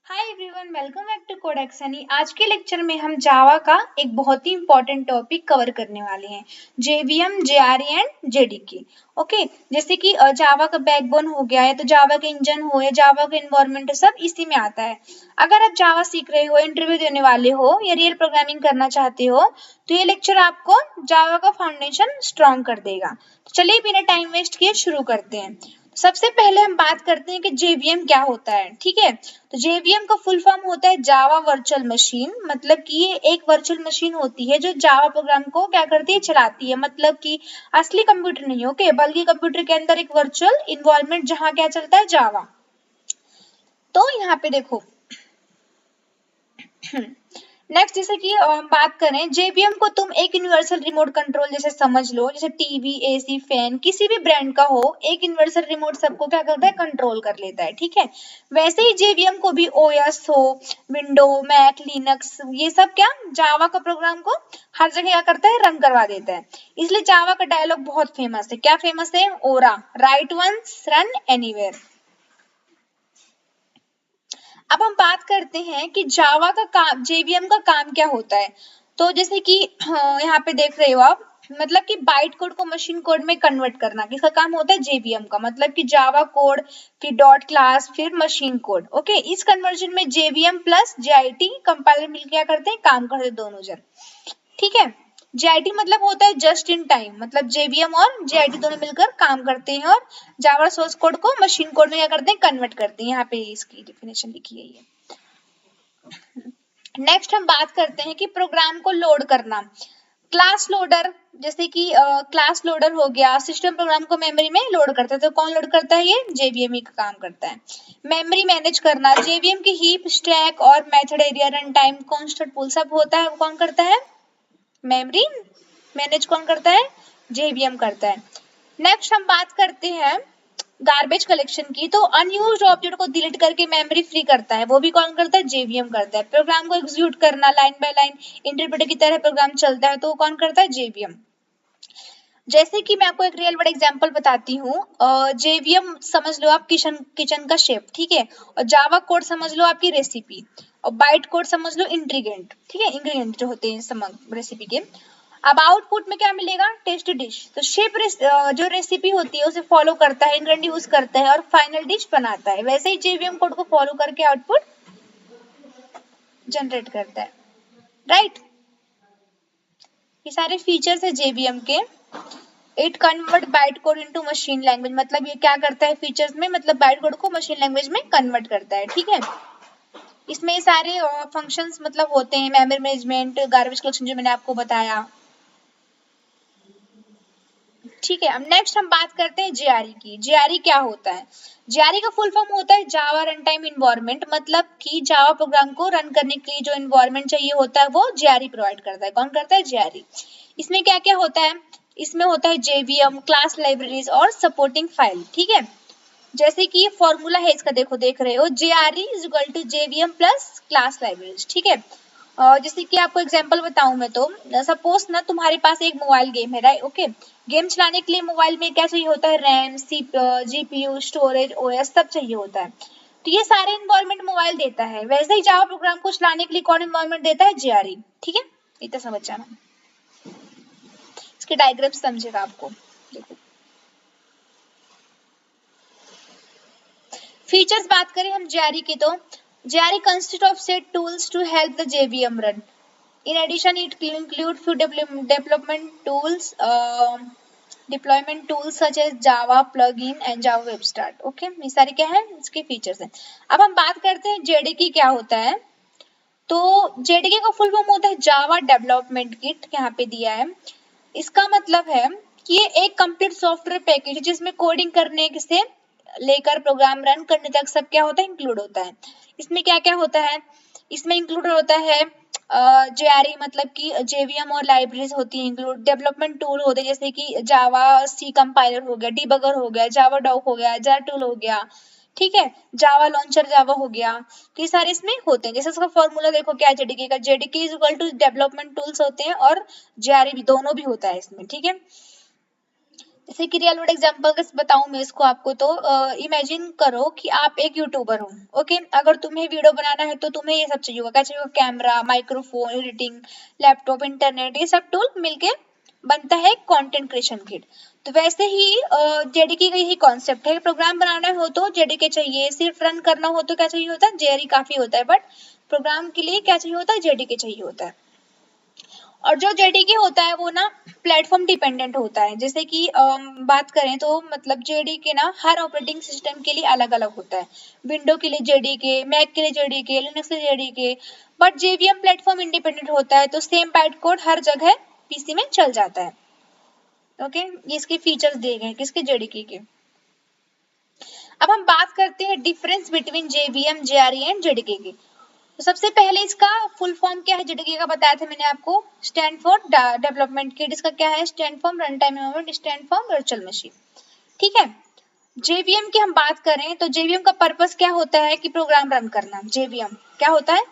Hi everyone, welcome back to Codex Honey. आज के lecture में हम जावा का एक बहुत ही इंपॉर्टेंट टॉपिक कवर करने वाले हैं, JVM, JRE and JDK. Okay, जैसे कि जावा का बैकबोन हो गया है, तो जावा का इंजन हो या जावा का एनवायरनमेंट, सब इसी में आता है। अगर आप जावा सीख रहे हो, इंटरव्यू देने वाले हो या रियल प्रोग्रामिंग करना चाहते हो, तो ये लेक्चर आपको जावा का फाउंडेशन स्ट्रॉन्ग कर देगा। तो चलिए बिना टाइम वेस्ट किए शुरू करते हैं। सबसे पहले हम बात करते हैं कि जेवीएम क्या होता है। ठीक है, तो जेवीएम का फुल फॉर्म होता है जावा वर्चुअल मशीन। मतलब कि ये एक वर्चुअल मशीन होती है जो जावा प्रोग्राम को क्या करती है, चलाती है। मतलब कि असली कंप्यूटर नहीं, ओके, बल्कि कंप्यूटर के अंदर एक वर्चुअल इन्वायरमेंट जहां क्या चलता है, जावा। तो यहाँ पे देखो नेक्स्ट, जैसे कि बात करें, जेबीएम को तुम एक यूनिवर्सल रिमोट कंट्रोल जैसे समझ लो। जैसे टीवी, एसी, फैन किसी भी ब्रांड का हो, एक यूनिवर्सल रिमोट सबको क्या करता है, कंट्रोल कर लेता है। ठीक है, वैसे ही जेबीएम को भी ओएस हो, विंडो, मैक, लिनक्स, ये सब क्या जावा का प्रोग्राम को हर जगह क्या करता है, रन करवा देता है। इसलिए जावा का डायलॉग बहुत फेमस है। क्या फेमस है? ओरा, राइट वंस, रन एनीवेयर। अब हम बात करते हैं कि जावा का काम, जेवीएम का काम क्या होता है। तो जैसे कि यहाँ पे देख रहे हो आप, मतलब कि बाइट कोड को मशीन कोड में कन्वर्ट करना किसका काम होता है, जेवीएम का। मतलब कि जावा कोड, फिर डॉट क्लास, फिर मशीन कोड। ओके, इस कन्वर्जन में जेवीएम प्लस जेआईटी कंपाइलर मिलकर क्या करते हैं, काम करते हैं दोनों जन। ठीक है, जेआईटी मतलब होता है जस्ट इन टाइम। मतलब जेवीएम और जेआईटी दोनों मिलकर काम करते हैं और जावा सोर्स कोड को मशीन कोड में क्या करते हैं, कन्वर्ट करते हैं। यहाँ पे इसकी डेफिनेशन लिखी है ये। नेक्स्ट हम बात करते हैं कि प्रोग्राम को लोड करना। क्लास लोडर, जैसे कि क्लास लोडर हो गया, सिस्टम प्रोग्राम को मेमोरी में लोड करता है। तो कौन लोड करता है, ये जेवीएम ही का काम करता है। मेमोरी मैनेज करना, जेवीएम की हीप, स्टैक और method area, run time, constant pool सब होता है, वो कौन करता है, मेमोरी मैनेज कौन करता है, जेवीएम करता है। नेक्स्ट हम बात करते हैं गार्बेज कलेक्शन की। तो अनयूज्ड ऑब्जेक्ट को डिलीट करके मेमोरी फ्री करता है, वो भी कौन करता है, जेवीएम करता है। प्रोग्राम को एग्जीक्यूट करना, लाइन बाय लाइन इंटरप्रेटर की तरह प्रोग्राम चलता है, तो वो कौन करता है, जेवीएम। जैसे कि मैं आपको एक रियल वर्ल्ड एग्जांपल बताती हूँ। जेवीएम समझ लो आप किचन किचन का शेफ, ठीक है, और जावा कोड समझ लो आपकी रेसिपी, और बाइट कोड समझ लो इंग्रेडिएंट। ठीक है, इंग्रेडिएंट जो होते हैं रेसिपी के। अब आउटपुट में क्या मिलेगा, टेस्टी डिश। तो शेफ जो रेसिपी होती है उसे फॉलो करता है, इंग्रेडिएंट यूज करता है और फाइनल डिश बनाता है। वैसे ही जेवीएम कोड को फॉलो करके आउटपुट जनरेट करता है। राइट, ये सारे फीचर्स है जेवीएम के। It convert byte code into machine language. मतलब ये क्या करता है फीचर्स में, मतलब बाइट कोड को मशीन लैंग्वेज में कन्वर्ट करता है। ठीक है, इसमें सारे फंक्शंस मतलब होते हैं, मेमोरी मैनेजमेंट, गार्बेज कलेक्शन जो मैंने आपको बताया। ठीक है, अब नेक्स्ट हम बात करते हैं जेआरई की। जेआरई क्या होता है, जेआरई का फुल फॉर्म होता है जावा रन टाइम इन्वायरमेंट। मतलब कि जावा प्रोग्राम को रन करने के लिए जो इन्वायरमेंट चाहिए होता है वो जेआरई प्रोवाइड करता है। कौन करता है, जेआरई। इसमें क्या क्या होता है, इसमें होता है जेवीएम, क्लास लाइब्रेरीज और सपोर्टिंग फाइल। ठीक है, जैसे कि ये फॉर्मूला है इसका, देखो देख रहे हो, JRE is equal to JVM plus class libraries. ठीक है, जैसे कि आपको एग्जांपल बताऊं मैं, तो सपोज ना तुम्हारे पास एक मोबाइल गेम है, राइट। ओके, गेम चलाने के लिए मोबाइल में क्या चाहिए होता है, रैम, जीपीयू, स्टोरेज, ओएस सब चाहिए होता है। तो ये सारे इन्वायरमेंट मोबाइल देता है। वैसे ही जावा प्रोग्राम को चलाने के लिए कौन इन्वायरमेंट देता है, जेआरई। ठीक है, इतना समझ जाना। इसके डायग्राम समझेगा आपको। देखो फीचर्स बात करें हम जेआरई की, तो JRE consist of set tools to help the JVM run. In addition, it include few development tools, deployment tools such as Java plugin and Java Web Start. Okay, ये सारे क्या है, इसके फीचर्स हैं। अब हम बात करते हैं जेडीके क्या होता है। तो जेडीके का फुल फॉर्म होता है जावा डेवलपमेंट किट, यहाँ पे दिया है। इसका मतलब है कि ये एक कंप्लीट सॉफ्टवेयर पैकेज है जिसमें कोडिंग करने से लेकर प्रोग्राम रन करने तक सब क्या होता है, इंक्लूड होता है। इसमें क्या क्या होता है, इसमें इंक्लूड होता है जेआरई, मतलब कि जेवीएम और लाइब्रेरीज होती है इंक्लूड। डेवलपमेंट टूल होते हैं जैसे कि जावा सी कंपाइलर हो गया, डिबगर हो गया, जावा डॉक हो गया, जार टूल हो गया। ठीक है, जावा लॉन्चर जावा हो गया। तो ये सारे इसमें होते हैं। जैसे इसका फॉर्मूला देखो क्या है जेडीके का, JDK is equal to development tools होते हैं और जेआरई भी, दोनों भी होता है इसमें। ठीक है, जैसे कि रियल वर्ल्ड एग्जांपल बताऊं मैं इसको आपको, तो इमेजिन करो कि आप एक यूट्यूबर हो, ओके। अगर तुम्हें वीडियो बनाना है तो तुम्हें ये सब चाहिए होगा, क्या चाहिए होगा? Camera, microphone, editing, laptop, internet, ये सब टूल मिलके बनता है कंटेंट क्रिएशन किट। तो वैसे ही जेडीके का यही कॉन्सेप्ट है, प्रोग्राम बनाना हो तो जेडीके चाहिए, सिर्फ रन करना हो तो क्या चाहिए होता है? जेआरई काफी होता है, बट प्रोग्राम के लिए क्या चाहिए होता है? जेडीके चाहिए होता है। और जो जेडीके होता है वो ना प्लेटफॉर्म डिपेंडेंट होता है। जैसे कि बात करें तो मतलब जेडीके ना हर ऑपरेटिंग सिस्टम के लिए अलग अलग होता है। विंडो के लिए जेडीके, मैक के लिए जेडीके, लिनक्स के लिए JDK, but JVM platform independent होता है, तो सेम बाइट कोड हर जगह पीसी में चल जाता है। ओके, ये इसके फीचर्स दिए गए हैं किसके? जेडीके के। अब हम बात करते हैं difference between JVM, JRE and JDK की। तो सबसे पहले इसका फुल फॉर्म क्या है? जेडीके का बताया था मैंने आपको, स्टैंड फॉर डेवलपमेंट किट। इसका क्या है? Stand for run time environment, stand for virtual machine. ठीक है। जेवीएम की हम बात करें तो जेवीएम का पर्पस क्या होता है? कि प्रोग्राम रन करना। जेवीएम क्या होता है?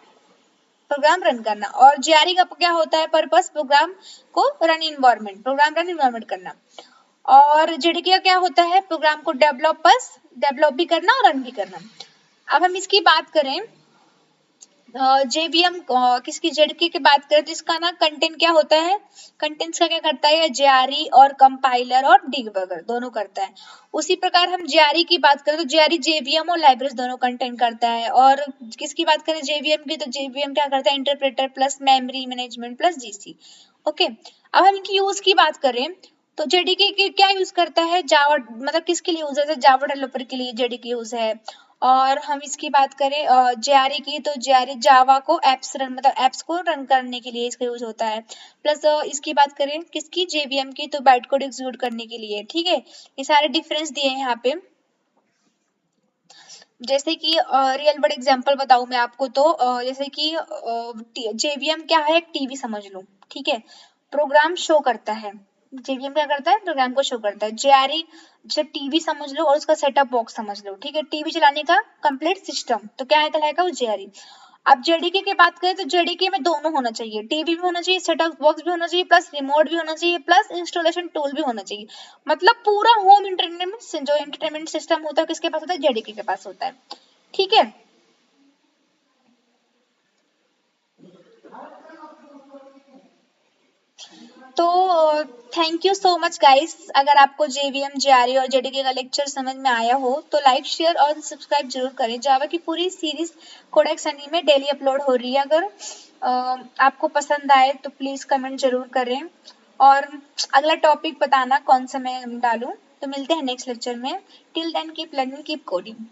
प्रोग्राम रन करना। और जेआरई का क्या होता है पर्पस? प्रोग्राम को run environment, program run environment करना। और जेडीके का क्या होता है? प्रोग्राम को डेवलप भी करना और रन भी करना। अब हम इसकी बात करें जेवीएम किसकी? जेडीके की बात करें तो इसका ना कंटेंट क्या होता है? कंटेंट्स का क्या करता है? जेआरई और कंपाइलर और डिबगर दोनों करता है। उसी प्रकार हम जेआरई की बात करें तो जेआरई जेवीएम और लाइब्रेरीज दोनों कंटेंट करता है। और किसकी बात करें जेवीएम की, तो जेवीएम क्या करता है? Interpreter plus memory management plus GC. Okay, अब हम इनकी यूज की बात करें तो जेडीके की क्या यूज करता है? जावा, मतलब किसके लिए यूज है? जावा डेवलपर के लिए जेडीके यूज है। और हम इसकी बात करें जेआरई की, तो जेआरई जावा को एप्स रन, मतलब एप्स को रन करने के लिए इसका यूज होता है। प्लस इसकी बात करें किसकी? जेवीएम की, तो बाइट कोड एग्जीक्यूट करने के लिए। ठीक है, ये सारे डिफरेंस दिए हैं यहाँ पे। जैसे कि रियल वर्ल्ड एग्जांपल बताऊं मैं आपको, तो जैसे कि जेवीएम क्या है? एक टीवी समझ लो। ठीक है, प्रोग्राम शो करता है। जेवीएम क्या करता है? प्रोग्राम को शो करता है। जेआरई जैसे टीवी समझ लो और उसका सेटअप बॉक्स समझ लो। ठीक है, टीवी चलाने का कंप्लीट सिस्टम, तो क्या है कहलाएगा? वो जेआरई। अब जेडीके की बात करें तो जेडीके में दोनों होना चाहिए, टीवी भी होना चाहिए, सेटअप बॉक्स भी होना चाहिए, प्लस रिमोट भी होना चाहिए, प्लस इंस्टॉलेशन टूल भी होना चाहिए। मतलब पूरा होम इंटरटेनमेंट, जो एंटरटेनमेंट सिस्टम होता है किसके पास होता है? जेडीके के पास होता है। ठीक है, तो thank you so much guys. अगर आपको जेवीएम, जेआरई और जेडीके का लेक्चर समझ में आया हो तो लाइक, शेयर और सब्सक्राइब जरूर करें। जावा की पूरी सीरीज कोडेक्स एनी में डेली अपलोड हो रही है। अगर आपको पसंद आए तो प्लीज कमेंट जरूर करें और अगला टॉपिक बताना कौन सा मैं डालूं। तो मिलते हैं नेक्स्ट लेक्चर में। Till then keep learning, keep coding.